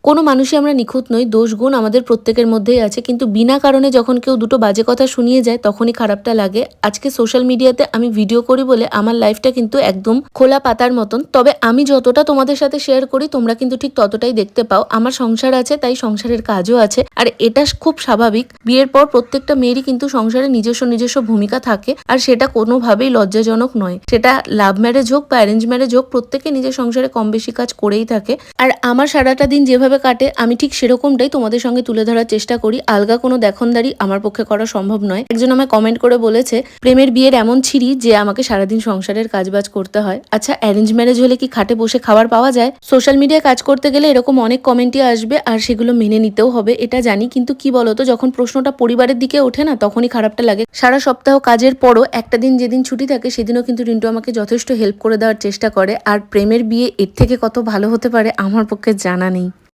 কোনো মানুষই আমরা নিখুঁত নই, দোষ গুণ আমাদের প্রত্যেকের মধ্যেই আছে, কিন্তু বিনা কারণে যখন কেউ দুটো বাজে কথা শুনিয়ে যায় তখনই খারাপটা লাগে। আজকে সোশ্যাল মিডিয়াতে আমি ভিডিও করি বলে আমার লাইফটা কিন্তু একদম খোলা পাতার মতন, তবে আমি যতটা তোমাদের সাথে শেয়ার করি তোমরা কিন্তু ঠিক ততটাই দেখতে পাও। আমার সংসার আছে, তাই সংসারের কাজও আছে, আর এটা খুব স্বাভাবিক। বিয়ের পর প্রত্যেকটা মেয়েরই কিন্তু সংসারে নিজস্ব নিজস্ব ভূমিকা থাকে, আর সেটা কোনোভাবেই লজ্জাজনক নয়। সেটা লাভ ম্যারেজ হোক বা অ্যারেঞ্জ ম্যারেজ হোক, প্রত্যেকে নিজের সংসারে কম বেশি কাজ করেই থাকে। আর আমার সারাটা দিন যেভাবে কাটে আমি ঠিক সেরকমটাই তোমাদের সঙ্গে তুলে ধরার চেষ্টা করি। আলগা কোনো দেখনদারি আমার পক্ষে করা সম্ভব নয়। একজন আমায় কমেন্ট করে বলেছে, প্রেমের বিয়ের এমন ছিরি যে আমাকে সারাদিন সংসারের কাজবাজ করতে হয়। আচ্ছা, অ্যারেঞ্জ ম্যারেজ হলে কি খাটে বসে খাবার পাওয়া যায়? সোশ্যাল মিডিয়ায় কাজ করতে গেলে এরকম অনেক কমেন্টই আসবে, আর সেগুলো মেনে নিতেও হবে, এটা জানি। কিন্তু কি বলতো, যখন প্রশ্নটা পরিবারের দিকে ওঠে না, তখনই খারাপটা লাগে। সারা সপ্তাহ কাজের পরও একটা দিন যেদিন ছুটি থাকে সেদিনও কিন্তু রিন্টু আমাকে যথেষ্ট হেল্প করে দেওয়ার চেষ্টা করে। আর প্রেমের বিয়ে এর থেকে কত ভালো হতে পারে আমার পক্ষে জানা নেই।